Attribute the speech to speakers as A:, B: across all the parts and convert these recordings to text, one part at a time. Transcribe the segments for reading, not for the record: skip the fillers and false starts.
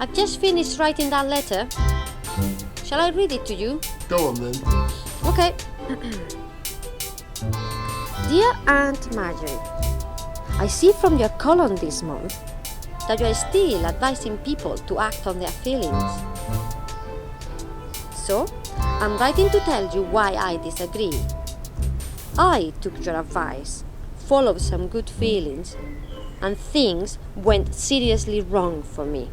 A: I've just finished writing that letter. Shall I read it to you?
B: Go on then.
A: Okay. Dear Aunt Marjorie, I see from your column this month that you are still advising people to act on their feelings. So, I'm writing to tell you why I disagree. I took your advice, followed some good feelings, and things went seriously wrong for me.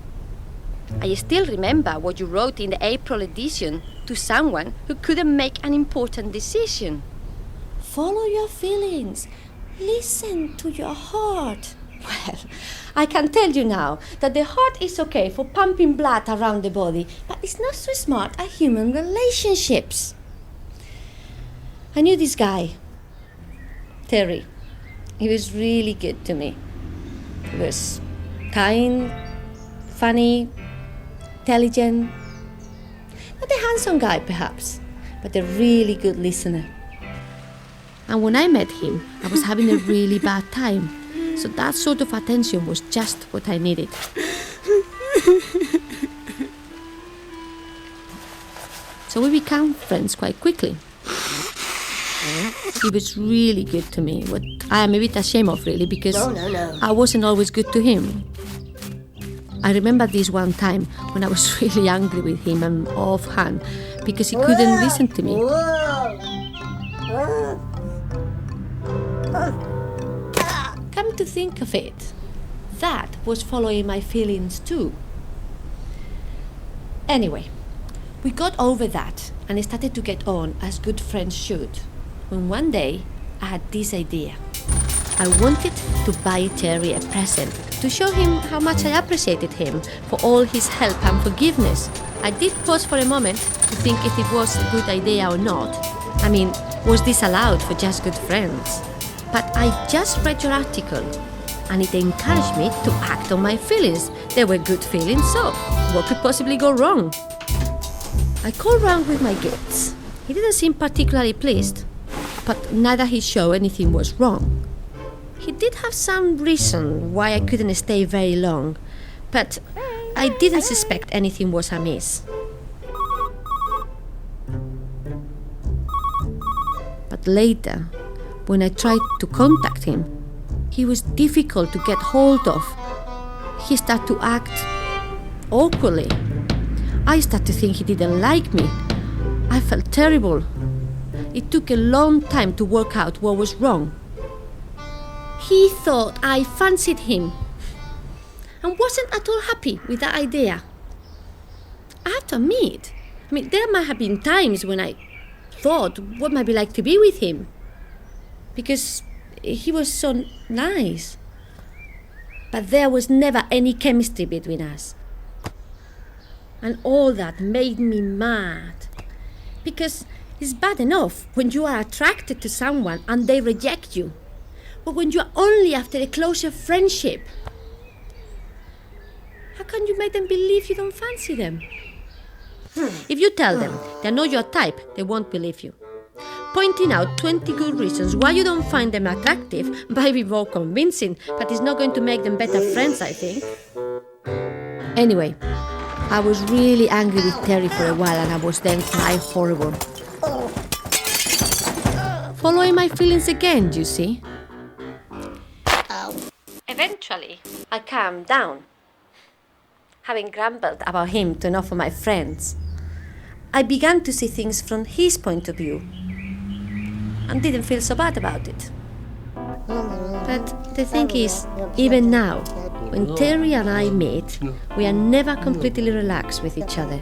A: I still remember what you wrote in the April edition to someone who couldn't make an important decision. Follow your feelings. Listen to your heart. Well, I can tell you now that the heart is okay for pumping blood around the body, but it's not so smart at human relationships. I knew this guy, Terry. He was really good to me. He was kind, funny, intelligent. Not a handsome guy, perhaps, but a really good listener. And when I met him, I was having a really bad time. So that sort of attention was just what I needed. So we became friends quite quickly. He was really good to me, what I am a bit ashamed of, really, because I wasn't always good to him. I remember this one time when I was really angry with him and offhand because he couldn't listen to me. Come to think of it, that was following my feelings too. Anyway, we got over that and started to get on as good friends should, when one day I had this idea. I wanted to buy Terry a present to show him how much I appreciated him for all his help and forgiveness. I did pause for a moment to think if it was a good idea or not. I mean, was this allowed for just good friends? But I just read your article and it encouraged me to act on my feelings. They were good feelings, so what could possibly go wrong? I called round with my gifts. He didn't seem particularly pleased, but neither he showed anything was wrong. He did have some reason why I couldn't stay very long, but I didn't suspect anything was amiss. But later, when I tried to contact him, he was difficult to get hold of. He started to act awkwardly. I started to think he didn't like me. I felt terrible. It took a long time to work out what was wrong. He thought I fancied him and wasn't at all happy with that idea. I have to admit, there might have been times when I thought what might be like to be with him, because he was so nice. But there was never any chemistry between us. And all that made me mad. Because it's bad enough when you are attracted to someone and they reject you. But when you are only after a closer friendship, how can you make them believe you don't fancy them? If you tell them they're not your type, they won't believe you. Pointing out 20 good reasons why you don't find them attractive might be more convincing, but it's not going to make them better friends, I think. Anyway, I was really angry with Terry for a while and I was then quite horrible. Following my feelings again, you see. Eventually, I calmed down, having grumbled about him to enough of my friends. I began to see things from his point of view and didn't feel so bad about it. But the thing is, even now, when Terry and I meet, we are never completely relaxed with each other.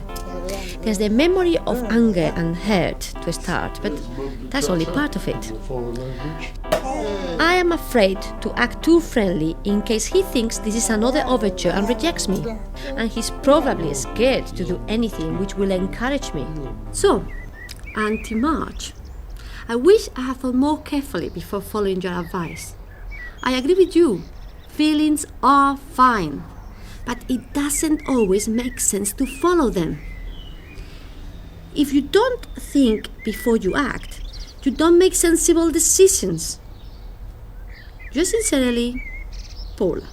A: There's the memory of anger and hurt to start, but that's only part of it. I am afraid to act too friendly in case he thinks this is another overture and rejects me. And he's probably scared to do anything which will encourage me. So, Auntie Marge, I wish I had thought more carefully before following your advice. I agree with you. Feelings are fine, but it doesn't always make sense to follow them. If you don't think before you act, you don't make sensible decisions. Yours sincerely, Paula.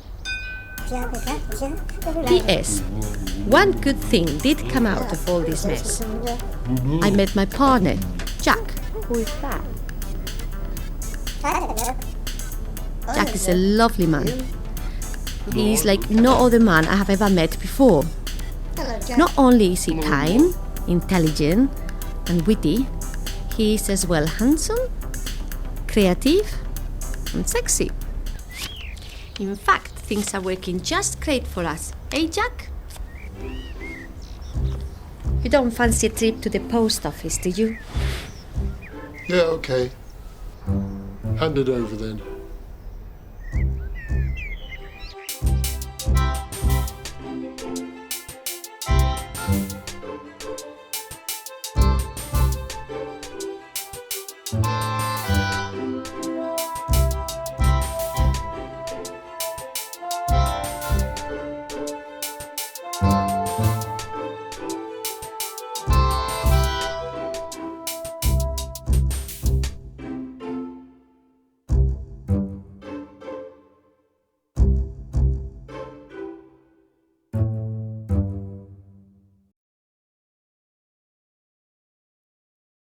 A: P.S. One good thing did come out of all this mess. I met my partner, Jack. Who is that? Jack is a lovely man. He is like no other man I have ever met before. Not only is he kind, intelligent, and witty, he is as well handsome, creative, and sexy. In fact, things are working just great for us, eh, Jack? You don't fancy a trip to the post office, do you?
B: Yeah, okay. Hand it over then.